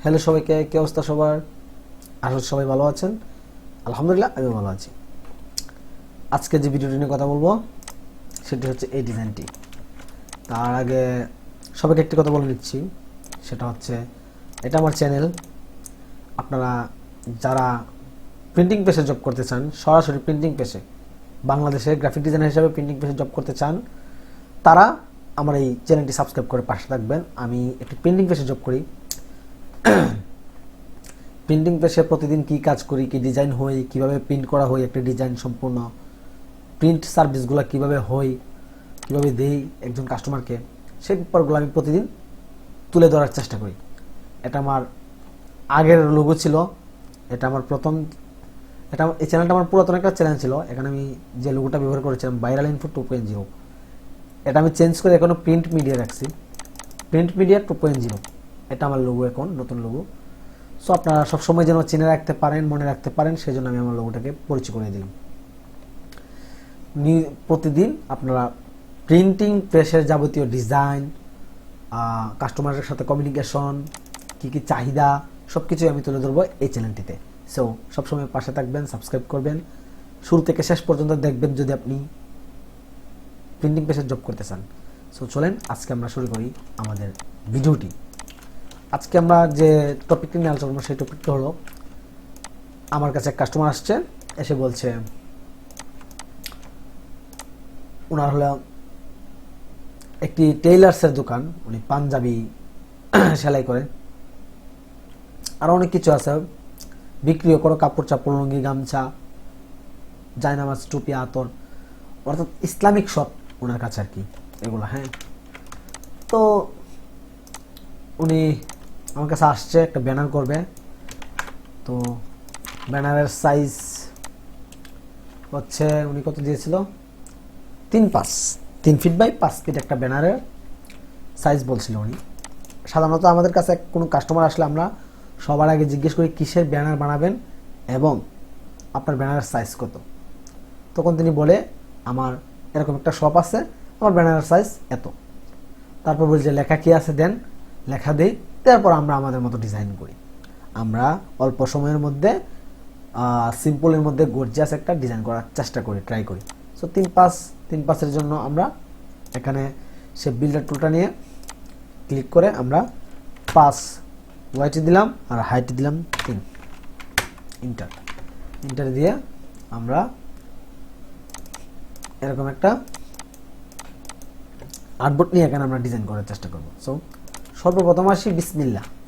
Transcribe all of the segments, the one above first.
Hello সবাইকে, কি অবস্থা সবার? আশা করি সবাই ভালো আছেন। আলহামদুলিল্লাহ আমিও ভালো আছি। আজকে যে ভিডিওটি নিয়ে কথা বলবো সেটি হচ্ছে এই ডিজাইনটি। তার আগে সবাইকে একটি কথা বলে নিচ্ছি, সেটা হচ্ছে এটা আমার চ্যানেল। আপনারা যারা প্রিন্টিং পেশে জব করতে চান, সরাসরি প্রিন্টিং পেশে বাংলাদেশে গ্রাফিক ডিজাইনার হিসেবে প্রিন্টিং পেশে জব করতে চান, তারা আমার এই চ্যানেলটি সাবস্ক্রাইব করে পাশে থাকবেন। আমি একটি প্রিন্টিং পেশে জব করি। প্রিন্টিং পেশে প্রতিদিন কি কাজ করি, কি ডিজাইন হয়, কিভাবে প্রিন্ট করা হয় একটা ডিজাইন, সম্পূর্ণ প্রিন্ট সার্ভিসগুলো কিভাবে হয়, কিভাবে দেই একজন কাস্টমারকে, সেই ব্যাপারগুলো আমি প্রতিদিন তুলে ধরার চেষ্টা করি। এটা আমার আগের লোগো ছিল, এটা আমার প্রথম, এই চ্যানেলটা আমার পুরাতন একটা চ্যানেল ছিল। এখানে আমি যে লোগোটা ব্যবহার করেছিলাম ভাইরাল ইনফো 2.0, এটা আমি চেঞ্জ করে এখনো প্রিন্ট মিডিয়া রাখছি, প্রিন্ট মিডিয়া 2.0। এটা আমার লোগো, এখন নতুন লোগো। সো আপনারা সবসময় যেন চিনে রাখতে পারেন, মনে রাখতে পারেন, সেই জন্য আমি আমার লোগোটাকে পরিচয় করে দিলাম। প্রতিদিন আপনারা প্রিন্টিং প্রেসের যাবতীয় ডিজাইন, কাস্টমারের সাথে কমিউনিকেশন, কী কী চাহিদা, সব কিছুই আমি তুলে ধরবো এই চ্যানেলটিতে। সো সবসময় পাশে থাকবেন, সাবস্ক্রাইব করবেন, শুরু থেকে শেষ পর্যন্ত দেখবেন যদি আপনি প্রিন্টিং প্রেসের জব করতে চান। সো চলেন আজকে আমরা শুরু করি আমাদের ভিডিওটি। আজকে আমরা যে টপিকটি নিয়ে আলোচনা করবো সেই টপিকটা হলো, আমার কাছে এক কাস্টমার আসছে, এসে বলছে ওনার হলো একটি টেইলার্সের দোকান, উনি পাঞ্জাবি সেলাই করে, আর অনেক কিছু আছে, বিক্রিও করো, কাপড় চাপড়, লুঙ্গি, গামছা, জায়নামাজ, টুপি, আতর, অর্থাৎ ইসলামিক সব ওনার কাছে আর কি এগুলো। হ্যাঁ, তো উনি আমার কাছে আসছে, একটা ব্যানার করবে। তো ব্যানারের সাইজ হচ্ছে, উনি কত দিয়েছিল, 3 ফিট বাই 5 ফিট একটা ব্যানারের সাইজ বলছিল উনি। সাধারণত আমাদের কাছে কোনো কাস্টমার আসলে আমরা সবার আগে জিজ্ঞেস করি কিসের ব্যানার বানাবেন এবং আপনার ব্যানারের সাইজ কত। তখন তিনি বলে আমার এরকম একটা শপ আছে, আমার ব্যানারের সাইজ এত। তারপর বলি যে লেখা কি আছে দেন, লেখা দিই, তারপর আমরা আমাদের মতো ডিজাইন করি। আমরা অল্প সময়ের মধ্যে সিম্পলের মধ্যে গর্জিয়াস একটা ডিজাইন করার চেষ্টা করি, ট্রাই করি। সো 3-5 জন্য আমরা এখানে সে বিল্ডার টুলটা নিয়ে ক্লিক করে আমরা 5 ওয়াইটি দিলাম আর হাইট দিলাম 3, ইন্টার দিয়ে আমরা এরকম একটা আর্টবোর্ড নিয়ে এখানে আমরা ডিজাইন করার চেষ্টা করব। সো সর্বপ্রথম আসি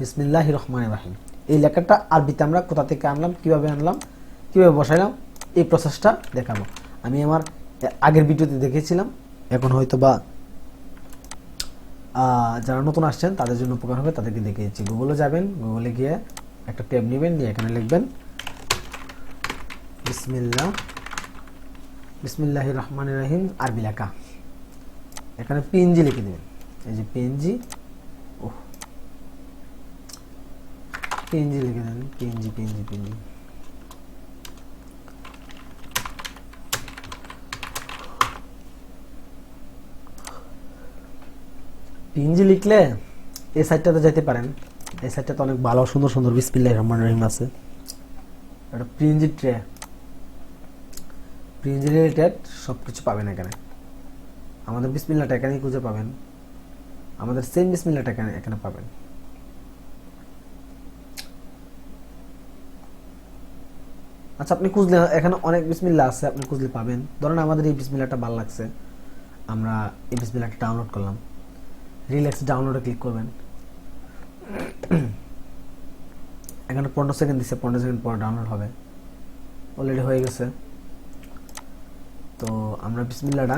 বিসমিল্লাহির রহমানির রহিম। এই লেখাটা আরবিতে আমরা কোথা থেকে আনলাম, কিভাবে বসাইলাম, এই প্রসেসটা দেখাবো। আমি আমার আগের ভিডিওতে দেখেছিলাম, এখন হয়তো বা যারা নতুন আসছেন তাদের জন্য উপকার হবে, তাদেরকে দেখিয়েছি। গুগলে যাবেন, গুগলে গিয়ে একটা ট্যাব নেবেন, নিয়ে এখানে লিখবেন বিসমিল্লাহির রহমানির রহিম, আরবি লেখা। এখানে পিএনজি লিখে দেবেন, এই যে পিএনজি লিখে দেবেন, পিএনজি। পিএনজি লিখলে এই সাইটটাতে যেতে পারেন। এই সাইটটাতে অনেক ভালো সুন্দর সুন্দর বিসমিল্লাহির রহমানির রহিম আছে। এটা পিএনজি ট্রে, পিএনজি রিলেটেড সব কিছু পাবেন এখানে। আমাদের বিসমিল্লাহটা এখানেই খুঁজে পাবেন, আমাদের সেম বিসমিল্লাহটা এখানে পাবেন। আচ্ছা, আপনি খুঁজলে এখানে অনেক বিসমিল্লাহ আছে, আপনি খুঁজলে পাবেন। ধরেন আমাদের এই বিসমিল্লাহটা ভালো লাগছে, আমরা এই বিসমিল্লাহটা ডাউনলোড করলাম, রিল্যাক্স ডাউনলোডে ক্লিক করবেন। এখানে 15 সেকেন্ড দিচ্ছে, 15 সেকেন্ড পর ডাউনলোড হবে, অলরেডি হয়ে গেছে। তো আমরা বিসমিল্লাহটা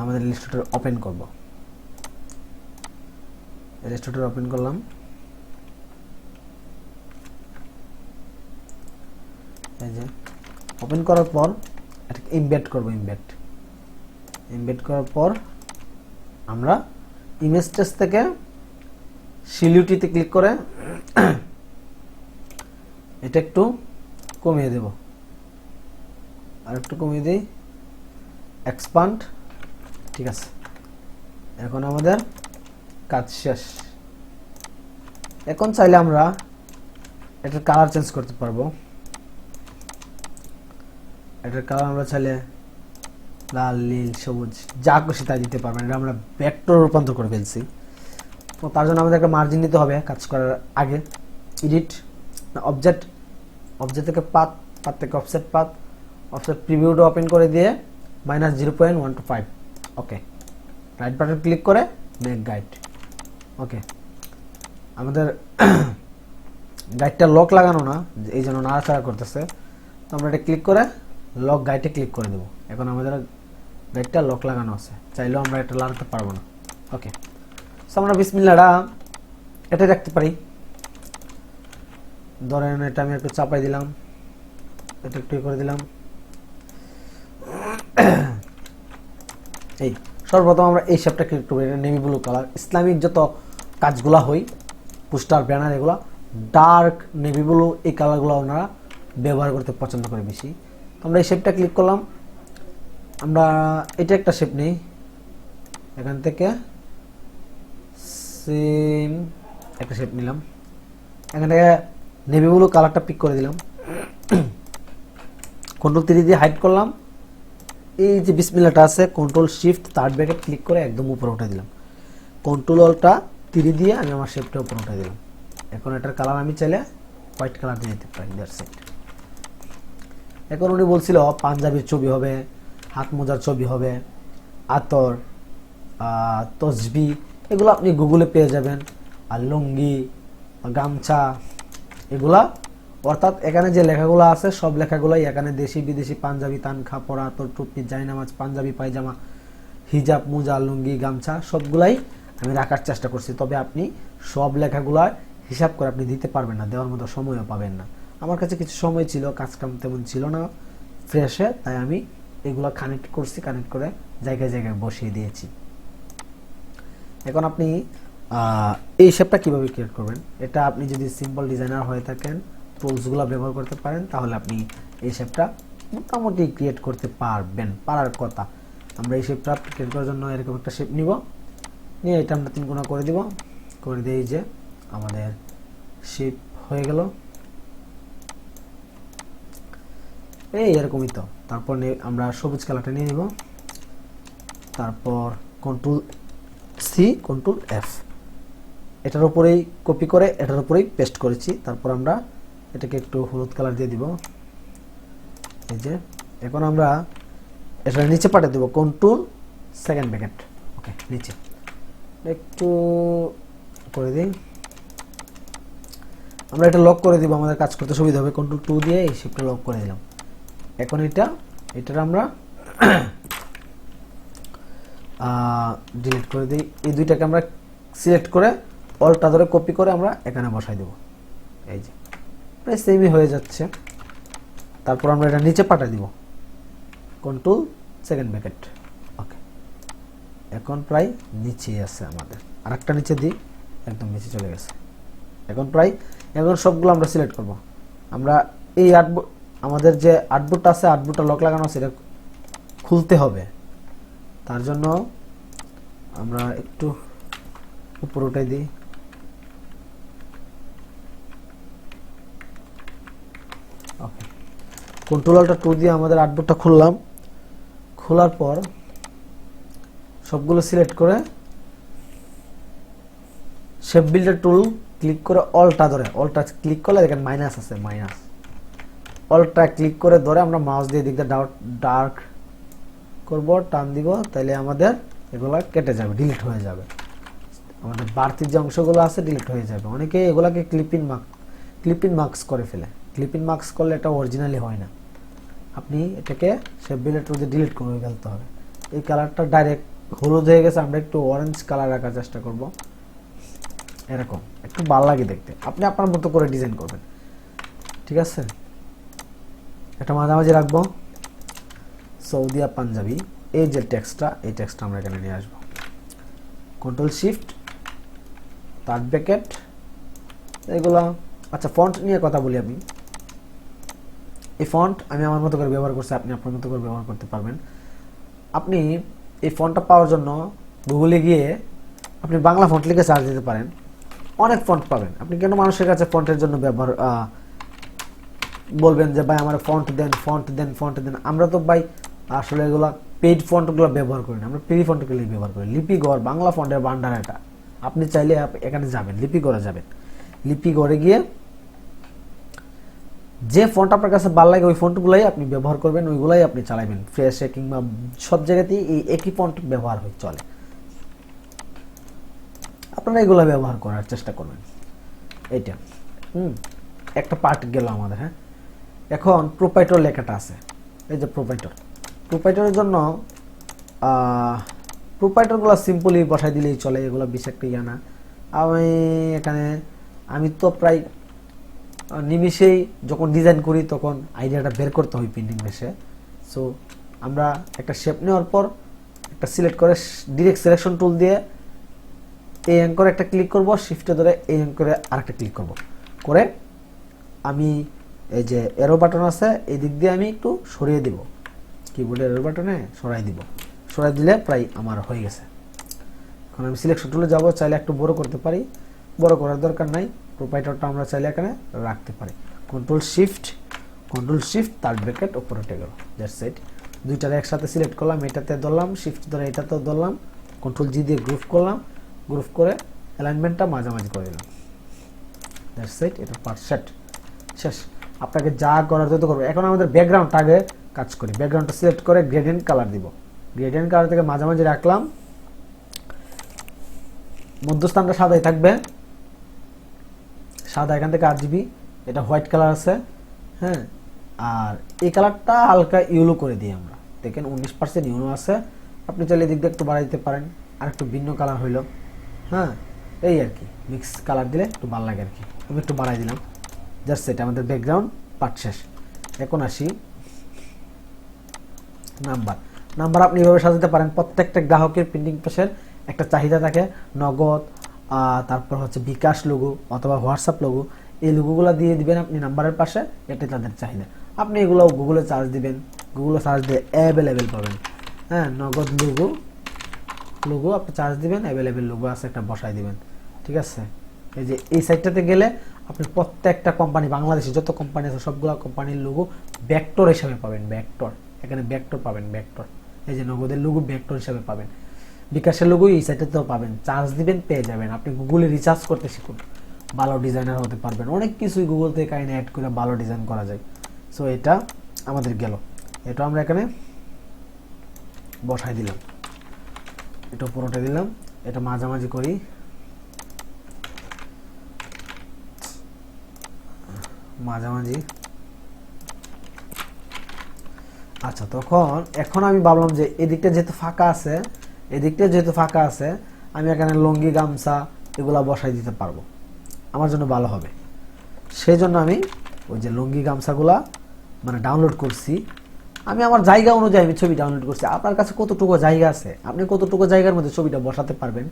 আমাদের ইলাস্ট্রেটর ওপেন করব। ইলাস্ট্রেটর ওপেন করলাম, এই যে ওপেন করার পর এটাকে ইমবেড করব। ইমবেড করার পর আমরা ইমেজ টেস থেকে শিলিউটিতে ক্লিক করে এটা একটু কমিয়ে দেব, আর একটু কমিয়ে দিই, এক্সপান্ড। ঠিক আছে, এখন আমাদের কাজ শেষ। এখন চাইলে আমরা এটার কালার চেঞ্জ করতে পারবো। এটার কালার আমরা চাইলে লাল, নীল, সবুজ যা খুশি তাই দিতে পারবেন। এটা আমরা ভেক্টর রূপান্তর করে ফেলছি। তো তার জন্য আমাদের একটা মার্জিন নিতে হবে কাজ করার আগে। এডিট, অবজেক্ট, অবজেক্ট থেকে পাথ, পাথ থেকে অফসেট পাথ, অফসেট প্রিভিউটা ওপেন করে দিয়ে -0.125। ওকে, রাইট বাটন ক্লিক করে মেক গাইড। ওকে, আমাদের গাইডটা লক লাগানো না, এই জন্য নাড়াচাড়া করতেছে। তো আমরা এটা ক্লিক করে লক গাইডে ক্লিক করে দেবো। এখন আমাদের গাইডটা লক লাগানো আছে, চাইলেও আমরা এটা লাগাতে পারবো না। ওকে, সো আমরা বিসমিল্লাহটা এটা রাখতে পারি। ধরেন এটা আমি একটু চাপাই দিলাম, এটা একটু করে দিলাম। এই সর্বপ্রথম আমরা এই শেপটা ক্লিক করব। এটা নেভি ব্লু কালার। ইসলামিক যত কাজগুলা হয়, পোস্টার, ব্যানার, এগুলা ডার্ক নেভি ব্লু, এই কালারগুলো ওনারা ব্যবহার করতে পছন্দ করে বেশি। আমরা এই শেপটা ক্লিক করলাম। আমরা এটা একটা শেপ নেই, এখান থেকে সেম একটা শেপ নিলাম, এখান থেকে নেভি ব্লু কালারটা পিক করে দিলাম। কন্ট্রোল 3 দিয়ে হাইড করলাম। এই যে বিসমিল্লাহটা আছে, control shift third bracket click করে একদম উপরে উঠে দিলাম। কন্ট্রোল অল্টা 3 দিয়ে আমি আমার শেপটা উপরে উঠে দিলাম। এখন এটার কালার আমি চাইলে হোয়াইট কালার দিয়ে দিতে পারি। That's it. এখন উনি বলছিল পাঞ্জাবির ছবি হবে, হাত মোজার ছবি হবে, আতর, তসবি, এগুলো আপনি গুগলে পেয়ে যাবেন। আর লুঙ্গি, গামছা, এগুলা, অর্থাৎ এখানে যে লেখাগুলো আছে সব লেখাগুলাই এখানে দেশি বিদেশি, পাঞ্জাবি, তানখা, পরা, আতর, টুপি, জায়নামাজ, পাঞ্জাবি, পায়জামা, হিজাব, মোজা, লুঙ্গি, গামছা সবগুলাই আমি রাখার চেষ্টা করছি। তবে আপনি সব লেখাগুলা হিসাব করে আপনি দিতে পারবেন না, দেওয়ার মতো সময়ও পাবেন না। আমার কাছে কিছু সময় ছিল, কাজকাম তেমন ছিল না ফ্রেশে, তাই আমি এগুলো কানেক্ট করছি, কানেক্ট করে জায়গায় জায়গায় বসিয়ে দিয়েছি। এখন আপনি এই শেপটা কিভাবে ক্রিয়েট করবেন, এটা আপনি যদি সিম্পল ডিজাইনার হয়ে থাকেন, টুলসগুলো ব্যবহার করতে পারেন, তাহলে আপনি এই শেপটা মোটামুটি ক্রিয়েট করতে পারবেন, পারার কথা। আমরা এই শেপটা ক্রিয়েট করার জন্য এরকম একটা শেপ নিব, নিয়ে এটা আমরা 3 কোণা করে দিব, করে দিয়ে যে আমাদের শেপ হয়ে গেল এই এরকমই। তো তারপর আমরা সবুজ কালারটা নিয়ে নিব, তারপর কন্ট্রোল সি, কন্ট্রোল এফ, এটার উপরেই কপি করে এটার উপরেই পেস্ট করেছি। তারপর আমরা এটাকে একটু হলুদ কালার দিয়ে দিব, এই যে। এখন আমরা এটা নিচে পাঠিয়ে দেব, কন্ট্রোল সেকেন্ড ব্র্যাকেট। ওকে, নিচে একটু করে দিই। আমরা এটা লক করে দিব, আমাদের কাজ করতে সুবিধা হবে। কন্ট্রোল 2 দিয়ে এই শেপটা লক করে দিলাম। এখন এটার আমরা ডিলিট করে দিই। এই দুইটাকে আমরা সিলেক্ট করে অল্টা ধরে কপি করে আমরা এখানে বসাই দেব। এই যে প্রায় সেমই হয়ে যাচ্ছে। তারপর আমরা এটা নিচে পাঠিয়ে দিব, কন্ট্রোল সেকেন্ড ব্র্যাকেট। ওকে, এখন প্রায় নিচেই আছে আমাদের। আরেকটা নিচে দিই, একদম নিচে চলে গেছে। এখন সবগুলো আমরা সিলেক্ট করব। আমরা এই আমাদের যে আর্টবোর্ডটা আছে, আর্টবোর্ডটা লক লাগানো আছে, এটা খুলতে হবে। তার জন্য আমরা একটু উপরে উঠাই দিই। ওকে, কন্ট্রোল অল্টা 2 দিয়ে আমাদের আর্টবোর্ডটা খুললাম। খোলার পর সবগুলো সিলেক্ট করে শেপ বিল্ডার টুল ক্লিক করে অল্টা ধরে, অল্টা ক্লিক করলে দেখেন মাইনাস আছে, মাইনাস, অল্টা ক্লিক করে ধরে আমরা মাউস দিয়ে দিকটা ডার্ক করব, টান দিব, তাইলে আমাদের এগুলা কেটে যাবে, ডিলিট হয়ে যাবে। আমাদের বাড়তি যে অংশগুলো আছে ডিলিট হয়ে যাবে। অনেকে এগুলাকে ক্লিপিং মার্কস করে ফেলে। ক্লিপিং মার্কস করলে এটা অরিজিনালি হয় না। আপনি এটাকে শেপ বিল্ডার টুল দিয়ে ডিলিট করে ফেলতে হবে। এই কালারটা ডাইরেক্ট হলুদ হয়ে গেছে, আমরা একটু অরেঞ্জ কালার রাখার চেষ্টা করব, এরকম একটু ভালো লাগে দেখতে। আপনি আপনার মতো করে ডিজাইন করবেন, ঠিক আছে। এটা মাঝামাঝি রাখবো। সৌদিয়া পাঞ্জাবি, এই যে টেক্সটটা, এই টেক্সটটা আমরা এখানে নিয়ে আসবো। কন্ট্রোল শিফট থার্ড ব্র্যাকেট, এগুলো। আচ্ছা, ফন্ট নিয়ে কথা বলি আমি। এই ফন্ট আমি আমার মতো করে ব্যবহার করছি, আপনি আপনার মতো করে ব্যবহার করতে পারবেন। আপনি এই ফন্টটা পাওয়ার জন্য গুগলে গিয়ে আপনি বাংলা ফন্ট লিখে সার্চ দিতে পারেন। অনেক ফন্ট পাবেন। আপনি কেন মানুষের কাছে ফন্টের জন্য ব্যবহার বলবেন যে ভাই আমার ফন্ট দেন ফন্ট দেন ফন্ট দেন? আমরা তো ভাই আসলে এগুলা পেইড ফন্টগুলো ব্যবহার করি না, আমরা ফ্রি ফন্টগুলো ব্যবহার করি। লিপিগড় বাংলা ফন্টের ভান্ডার এটা। আপনি চাইলে এখানে যাবেন, লিপিগড়ে যাবেন, লিপিগড়ে গিয়ে যে ফন্ট আপনার কাছে ভালো লাগে ওই ফন্টগুলাই আপনি ব্যবহার করবেন, ওইগুলাই আপনি চালাবেন। ফ্রেশে কিংবা সব জায়গাতেই এই একই ফন্ট ব্যবহার হয়, চলে। আপনারা এগুলো ব্যবহার করার চেষ্টা করবেন। এইটা একটা পার্ট গেল আমাদের। হ্যাঁ, এখন প্রোপাইটর লেখাটা আছে, এই যে প্রোপাইটর। প্রোপাইটরের জন্য প্রোপাইটরগুলো সিম্পলি বসাই দিলেই চলে, এগুলো বেশি একটা ইয়া না। আমি তো প্রায় নিমিষেই যখন ডিজাইন করি তখন আইডিয়াটা বের করতে হয় প্রিন্টিং মেশে। সো আমরা একটা শেপ নেওয়ার পর একটা সিলেক্ট করে ডিরেক্ট সিলেকশন টুল দিয়ে এই অ্যাঙ্করে একটা ক্লিক করব, শিফটে ধরে এই অ্যাঙ্করে আরেকটা ক্লিক করব, করে আমি এই যে এরো বাটন আছে এই দিক দিয়ে আমি একটু সরিয়ে দিব, কিবোর্ডের এরো বাটনে সরাই দিব। সরাই দিলে প্রায় আমার হয়ে গেছে। এখন আমি সিলেকশন টুলে যাব, চাইলে একটু বড় করতে পারি, বড় করার দরকার নাই। প্রোপাইটরটা আমরা চাইলে এখানে রাখতে পারি। কন্ট্রোল শিফট তার ব্র্যাকেট উপরে উঠে গেল। That's it. দুইটারে একসাথে সিলেক্ট করলাম, এটাতে ধরলাম, শিফট ধরে এটাতেও ধরলাম, কন্ট্রোল জি দিয়ে গ্রুপ করলাম, গ্রুপ করে অ্যালাইনমেন্টটা মাঝামাঝি করে দিলাম। That's it. এটা পারফেক্ট, শেষ। আপনাকে যা করার যত করবো। এখন আমাদের ব্যাকগ্রাউন্ড আগে কাজ করি। ব্যাকগ্রাউন্ডটা সিলেক্ট করে গ্রেডিয়েন্ট কালার দিব। গ্রেডিয়েন্ট কালার থেকে মাঝামাঝি রাখলাম, মধ্যস্থানটা সাদাই থাকবে, সাদা। এখান থেকে RGB, এটা হোয়াইট কালার আছে। হ্যাঁ, আর এই কালারটা হালকা ইউলো করে দিই আমরা। দেখেন 19% ইউলো আছে। আপনি চাইলে দিক দিয়ে একটু বাড়াই দিতে পারেন, আর একটু ভিন্ন কালার হইলো। হ্যাঁ, এই আর কি, মিক্স কালার দিলে একটু ভালো লাগে আর কি। আমি একটু বাড়াই দিলাম। জাস্ট এটা আমাদের ব্যাকগ্রাউন্ড পার্ট শেষ। এখন আসি নাম্বার আপনি এভাবে সাজাতে পারেন। প্রত্যেকটা গ্রাহকের প্রিন্টিং প্রেসের একটা চাহিদা থাকে, নগদ, তারপর হচ্ছে বিকাশ লোগো অথবা হোয়াটসঅ্যাপ লোগো। এই লোগোগুলো দিয়ে দিবেন আপনি নাম্বারের পাশে, এটাই তাদের চাহিদা। আপনি এগুলো গুগলে সার্চ দিবেন, গুগলে সার্চ দিয়ে অ্যাভেলেবেল পাবেন। হ্যাঁ, নগদ লোগো আপনি চার্জ দিবেন, অ্যাভেলেবেল লোগো আছে, একটা বসাই দিবেন। ঠিক আছে, এই যে এই সাইটটাতে গেলে আপনি প্রত্যেকটা কোম্পানি, বাংলাদেশে যত কোম্পানি আছে সবগুলো কোম্পানির লোগো ভেক্টর হিসাবে পাবেন। ভেক্টর, এখানে ভেক্টর পাবেন, ভেক্টর। এই যে নগদের লোগো ভেক্টর হিসাবে পাবেন, বিকাশের লোগো এই সাইটটাতেও পাবেন। চার্জ দিবেন, পেয়ে যাবেন। আপনি গুগলে রিচার্জ করতে শিখুন, ভালো ডিজাইনার হতে পারবেন। অনেক কিছুই গুগল থেকে কাইন্ড অ্যাড করে ভালো ডিজাইন করা যায়। সো এটা আমাদের গেল, এটা আমরা এখানে বসাই দিলাম, এটা পুরোটা দিলাম, এটা মাঝামাঝি করি, মাঝামাঝি। আচ্ছা, এখন আমি ভাবলাম যে এদিকটা যেহেতু ফাঁকা আছে, আমি এখানে লুঙ্গি গামছা এগুলা বসাই দিতে পারবো, আমার জন্য ভালো হবে। সেই জন্য আমি ওই যে লুঙ্গি গামছাগুলা মানে ডাউনলোড করছি। আমি আমার জায়গা অনুযায়ী আমি ছবি ডাউনলোড করছি। আপনার কাছে কতটুকু জায়গা আছে, আপনি কতটুকু জায়গার মধ্যে ছবিটা বসাতে পারবেন,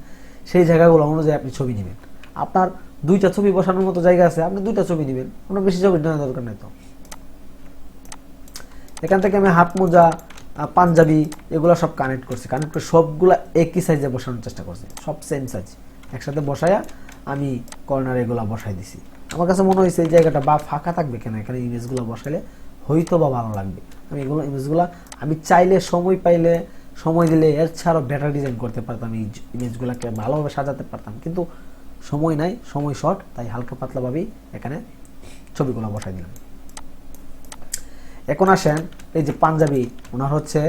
সেই জায়গাগুলো অনুযায়ী আপনি ছবি নেবেন। আপনার 2টা ছবি বসানোর মতো জায়গা আছে, আপনি 2টা ছবি নেবেন, আপনার বেশি ছবি নেওয়ার দরকার নেই। তো এখান থেকে আমি হাত মোজা, পাঞ্জাবি এগুলো সব কানেক্ট করে সবগুলা একই সাইজে বসানোর চেষ্টা করছি, সব সেম সাইজ একসাথে বসায়া আমি কর্নার এগুলা বসাই দিছি। আমার কাছে মনে হয়েছে এই জায়গাটা বা ফাঁকা থাকবে কেন, এখানে ইমেজগুলো বসাইলে হয়তো বা ভালো লাগবে। আমি এগুলো ইমেজগুলো আমি চাইলে সময় দিলে এর ছাড়াও বেটার ডিজাইন করতে পারতাম, এই ইমেজগুলোকে ভালোভাবে সাজাতে পারতাম, কিন্তু সময় নাই, সময় শর্ট, তাই হালকা পাতলাভাবেই এখানে ছবিগুলো বসাই দিলাম। এখন আসেন এই যে পাঞ্জাবি, ওনার হচ্ছে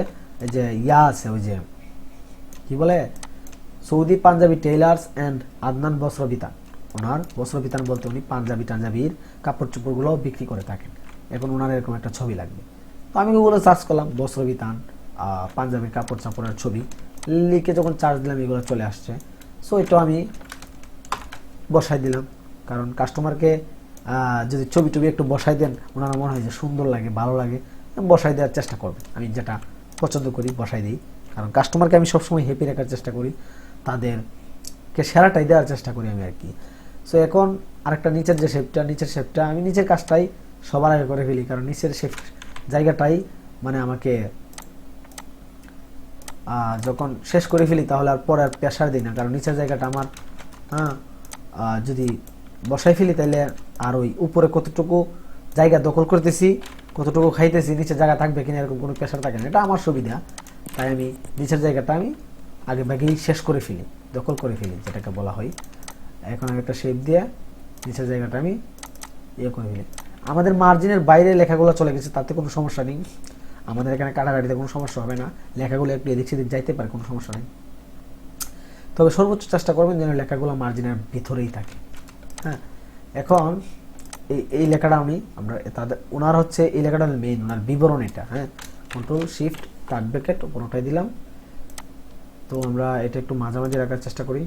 এই যে আছে, ওই যে কি বলে, Saudi Punjabi tailors and Adnan Bastrabitan. ওনার বস্ত্রবিতান বলতে উনি পাঞ্জাবির কাপড় চোপড়গুলো বিক্রি করে থাকেন। এখন ওনার এরকম একটা ছবি লাগবে। তো আমি গুগলে সার্চ করলাম বস্ত্রবিতান পাঞ্জাবির কাপড় চাপড়ের ছবি, লিখে যখন চার্জ দিলাম এগুলো চলে আসছে। সো এটাও আমি বসাই দিলাম, কারণ কাস্টমারকে যদি ছবি একটু বসাই দেন, ওনারা মনে হয় যে সুন্দর লাগে, ভালো লাগে, বসাই দেওয়ার চেষ্টা করবেন। আমি যেটা পছন্দ করি বসাই দিই, কারণ কাস্টমারকে আমি সবসময় হ্যাপি রাখার চেষ্টা করি, তাদেরকে সেরাটাই দেওয়ার চেষ্টা করি আমি আর কি। সো এখন আরেকটা নিচের শেপটা আমি নিচের কাজটাই সবার আগে করে ফেলি, কারণ নিচের শেপ জায়গাটাই মানে আমাকে যখন শেষ করে ফেলি তাহলে আর পরে আর প্রেশার দিই না, কারণ নিচের জায়গাটা আমার যদি বসাই ফেলি তাহলে আর ওই উপরে কতটুকু জায়গা দখল করতেছি, কতটুকু খাইতেছি, নিচের জায়গা থাকবে কিনা এরকম কোনো প্রেশার থাকে না। এটা আমার সুবিধা, তাই আমি নিচের জায়গাটা আমি আগে ভাগেই শেষ করে ফেলি, দখল করে ফেলি যেটাকে বলা হয়। এখন আমি একটা শেপ দিয়ে নিচের জায়গাটা আমি করে ফেলি। আমাদের মার্জিনের বাইরে লেখাগুলো চলে গেছে, তাতে কোনো সমস্যা নেই, আমাদের এখানে কাটাকাটিতে কোনো সমস্যা হবে না, লেখাগুলো একটু এদিক সেদিক যাইতে পারে, কোনো সমস্যা নেই। তবে সর্বোচ্চ চেষ্টা করবেন যেন লেখাগুলো মার্জিনের ভিতরেই থাকে। হ্যাঁ, এখন এই লেখাটা আমরা তাদের ওনার হচ্ছে এই লেখাটা মেইন, ওনার বিবরণ এটা। হ্যাঁ, কন্ট্রোল শিফট কাট ব্র্যাকেট উপর উঠাই দিলাম। তো আমরা এটা একটু মাঝামাঝি রাখার চেষ্টা করি।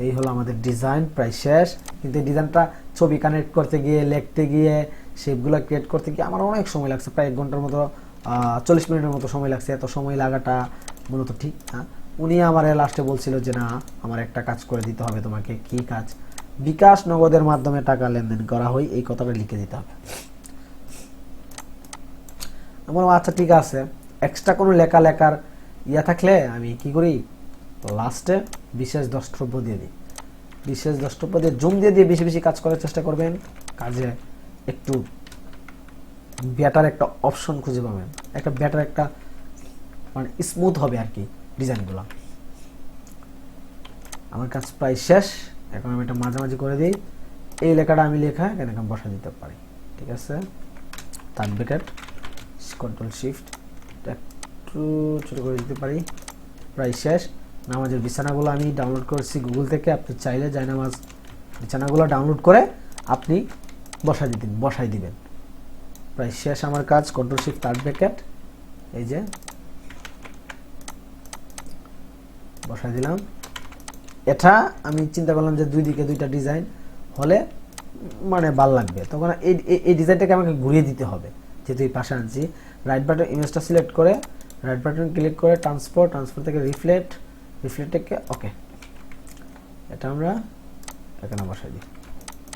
এই হলো আমাদের ডিজাইন, প্রায় শেষ। কিন্তু এই ডিজাইনটা ছবি কানেক্ট করতে গিয়ে, লিখতে গিয়ে, শেপগুলো ক্রিয়েট করতে গিয়ে আমার অনেক সময় লাগছে, প্রায় 1 ঘন্টার মতো, 40 মিনিটের মতো সময় লাগছে। এত সময় লাগাটা মূলত ঠিক না। উনি আমার লাস্টে বলছিল যে না, আমার একটা কাজ করে দিতে হবে তোমাকে। কি কাজ? বিকাশ নগদের মাধ্যমে টাকা লেনদেন করা হয়, এই কথাটা লিখে দিতে হবে। আমার আচ্ছা ঠিক আছে, এক্সট্রা কোনো লেখার থাকলে আমি কি করি, লাস্টে বিশেষ দ্রষ্টব্য দিয়ে দিই। বিশেষ দ্রষ্টব্য দিয়ে জুম দিয়ে বেশি বেশি কাজ করার চেষ্টা করবেন, কাজে একটু বেটার একটা অপশন খুঁজে পাবেন, একটা বেটার একটা মানে স্মুথ হবে আর কি ডিজাইনগুলো। আমার কাজ প্রায় শেষ, এখন আমি এটা মাঝামাঝি করে দিই। এই লেখাটা আমি এখানে বসা দিতে পারি, ঠিক আছে। কাট ব্র্যাকেট, কন্ট্রোল শিফট একটু ছোট করে দিতে পারি, প্রায় শেষ। নামাজের বিছানাগুলো আমি ডাউনলোড করেছি গুগল থেকে, আপনি চাইলে জায়নামাজ বিছানাগুলো ডাউনলোড করে আপনি বসাই দিবেন। প্রায় শেষ আমার কাজ। কন্ট্রোল শিফট কাট ব্র্যাকেট, এই যে বসাই দিলাম। এটা আমি চিন্তা করলাম যে দুই দিকে দুইটা ডিজাইন হলে মানে ভালো লাগবে, তখন এই ডিজাইনটাকে আমাকে ঘুরিয়ে দিতে হবে, যেহেতু এই পাশে আনছি। রাইট বাটন ইমেজটা সিলেক্ট করে রাইট বাটন ক্লিক করে ট্রান্সফার থেকে রিফ্লেক্ট থেকে ওকে, এটা আমরা এখানে বসাই দিই।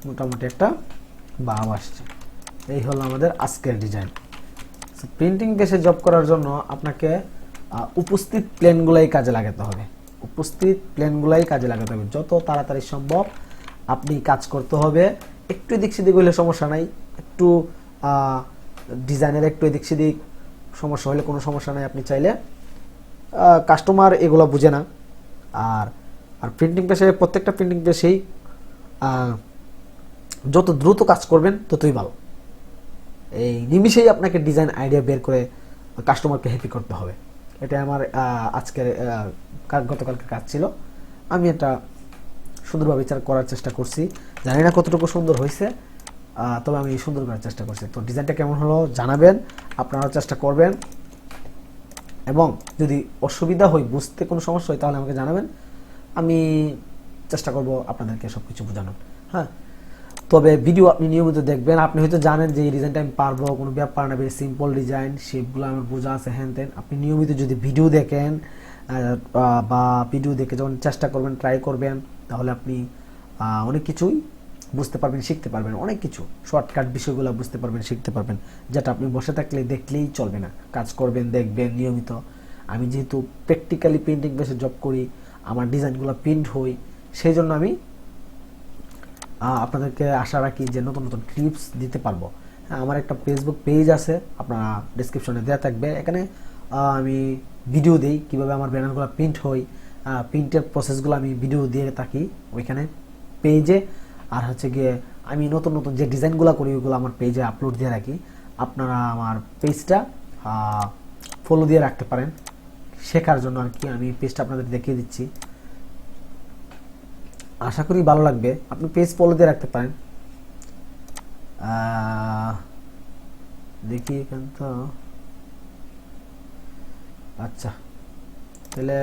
মোটামুটি একটা ভাব আসছে। এই হলো আমাদের আজকের ডিজাইন। প্রিন্টিং পেজে জব করার জন্য আপনাকে উপস্থিত প্লেনগুলাই কাজে লাগাতে হবে, যত তাড়াতাড়ি সম্ভব আপনি কাজ করতে হবে। একটু এদিক সেদিক হলে সমস্যা নাই, একটু ডিজাইনের একটু এদিক সেদিক সমস্যা হলে কোনো সমস্যা নাই। আপনি চাইলে কাস্টমার এগুলো বুঝে না। আর প্রিন্টিং পেশে প্রত্যেকটা প্রিন্টিং পেশেই যত দ্রুত কাজ করবেন ততই ভালো। এই নিমিষেই আপনাকে ডিজাইন আইডিয়া বের করে কাস্টমারকে হ্যাপি করতে হবে। এটা আমার আজকের গতকালকে কাজ ছিল, আমি এটা সুন্দরভাবে করার চেষ্টা করছি। জানি না কতটুকু সুন্দর হয়েছে, তবে আমি সুন্দর করার চেষ্টা করছি। তো ডিজাইনটা কেমন হলো জানাবেন, আপনারাও চেষ্টা করবেন, এবং যদি অসুবিধা হয়, বুঝতে কোনো সমস্যা হয়, তাহলে আমাকে জানাবেন, আমি চেষ্টা করব আপনাদেরকে সব কিছু বোঝানোর। হ্যাঁ, তবে ভিডিও আপনি নিয়মিত দেখবেন। আপনি হয়তো জানেন যে এই ডিজাইনটা আমি পারবো, কোনো ব্যাপার না, বেশ সিম্পল ডিজাইন, শেপগুলো আমার বোঝা আছে, হ্যান তেন। আপনি নিয়মিত যদি ভিডিও দেখেন বা ভিডিও দেখে যখন চেষ্টা করবেন, ট্রাই করবেন, তাহলে আপনি অনেক কিছুই বুঝতে পারবেন, শিখতে পারবেন, অনেক কিছু শর্টকাট বিষয়গুলো বুঝতে পারবেন, শিখতে পারবেন, যেটা আপনি বসে থাকলে দেখলেই চলবে না। কাজ করবেন, দেখবেন নিয়মিত। আমি যেহেতু প্র্যাকটিক্যালি প্রিন্টিং বেসে জব করি, আমার ডিজাইনগুলো প্রিন্ট হই, সেই জন্য আমি আপনাদেরকে আশা রাখি যে নতুন নতুন টিপস দিতে পারবো। হ্যাঁ, আমার একটা ফেসবুক পেজ আছে, আপনারা ডিসক্রিপশনে দেওয়া থাকবে। এখানে আমি ভিডিও দিই কীভাবে আমার ব্যানারগুলো প্রিন্ট হয়, প্রিন্টের প্রসেসগুলো আমি ভিডিও দিয়ে থাকি ওইখানে পেজে। আর হচ্ছে গিয়ে আমি নতুন নতুন যে ডিজাইনগুলো করি ওইগুলো আমার পেজে আপলোড দিয়ে রাখি। আপনারা আমার পেজটা ফলো দিয়ে রাখতে পারেন শেখার জন্য আর কি। আমি পেজটা আপনাদের দেখিয়ে দিচ্ছি, আশা করি ভালো লাগবে। আপনি পেজ ফলো দিয়ে রাখতে পারেন। দেখি এখান তো, আচ্ছা তাহলে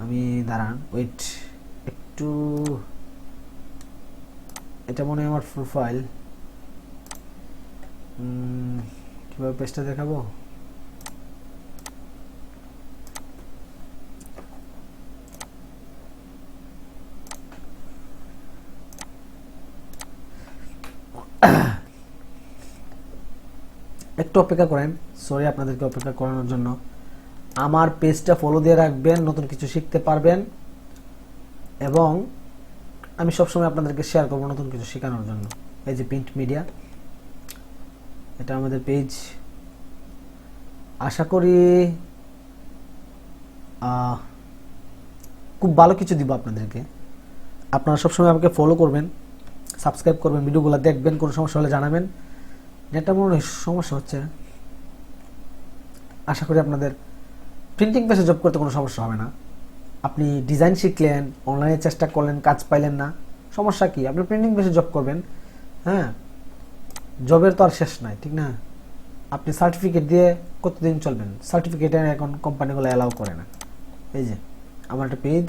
আমি দাঁড়ান, ওয়েট একটু, এটা মনে হয় আমার প্রোফাইল। কিভাবে পেজটা দেখাবো? একটু অপেক্ষা করেন, সরি আপনাদেরকে অপেক্ষা করানোর জন্য। আমার পেজটা ফলো দিয়ে রাখবেন, নতুন কিছু শিখতে পারবেন, এবং আমি সবসময় আপনাদেরকে শেয়ার করবো নতুন কিছু শেখানোর জন্য। এই যে প্রিন্ট মিডিয়া, এটা আমাদের পেজ। আশা করি খুব ভালো কিছু দিব আপনাদেরকে। আপনারা সবসময় আমাকে ফলো করবেন, সাবস্ক্রাইব করবেন, ভিডিওগুলো দেখবেন, কোনো সমস্যা হলে জানাবেন। নেটটা মনে হয় সমস্যা হচ্ছে। আশা করি আপনাদের প্রিন্টিং পেশে জব করতে কোনো সমস্যা হবে না। আপনি ডিজাইন শিখলেন, অনলাইনে চেষ্টা করলেন, কাজ পাইলেন না, সমস্যা কি? আপনি প্রিন্টিং পেশে জব করবেন। হ্যাঁ, জবের তো আর শেষ নাই, ঠিক না? আপনি সার্টিফিকেট দিয়ে কতদিন চলবেন? সার্টিফিকেটে এখন কোম্পানিগুলো অ্যালাউ করে না। এই যে আমার একটা পেজ,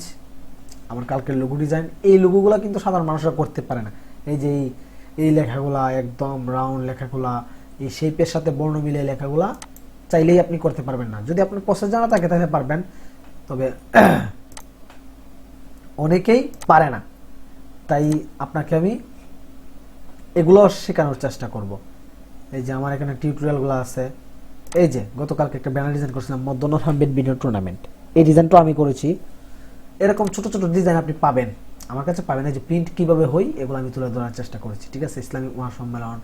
আমার কালকের লোগো ডিজাইন, এই লোগোগুলো কিন্তু সাধারণ মানুষরা করতে পারে না। এই যে এই লেখাগুলা, একদম রাউন্ড লেখাগুলা, এই শেপের সাথে বর্ণ মিলে লেখাগুলা চাইলেই আপনি করতে পারবেন না। যদি আপনার প্রসেস জানা থাকে তাহলে পারবেন, তবে অনেকেই পারে না। তাই আপনাকে আমি এগুলো শেখানোর চেষ্টা করব। এই যে আমার এখানে টিউটোরিয়ালগুলো আছে। এই যে গতকালকে একটা ব্যানার ডিজাইন করেছিলাম, মদনুর আহমেদ বিনোদ টুর্নামেন্ট, এই ডিজাইনটা আমি করেছি। এরকম ছোট ছোট ডিজাইন আপনি পাবেন আমার কাছে, পাবেন। এই যে প্রিন্ট কিভাবে হয় এগুলো আমি তুলে ধরার চেষ্টা করেছি, ঠিক আছে? ইসলামিক মহাসম্মেলন,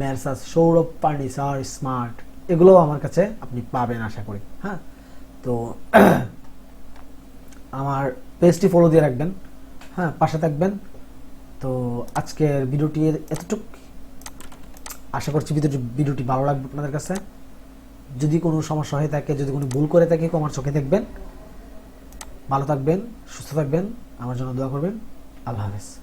মেরসাস, সৌরভ ফার্নিচার, স্মার্ট, এগুলোও আমার কাছে আপনি পাবেন আশা করি। হ্যাঁ, তো আমার পেজটি ফলো দিয়ে রাখবেন, হ্যাঁ, পাশে থাকবেন। তো আজকের ভিডিওটি এতটুকু, আশা করছি ভিডিওটি ভালো লাগবে আপনাদের কাছে। যদি কোনো সমস্যা হয়ে থাকে, যদি কোনো ভুল করে থাকে, আমার চোখে দেখবেন। ভালো থাকবেন, সুস্থ থাকবেন, আমার জন্য দোয়া করবেন। আল্লাহ হাফেজ।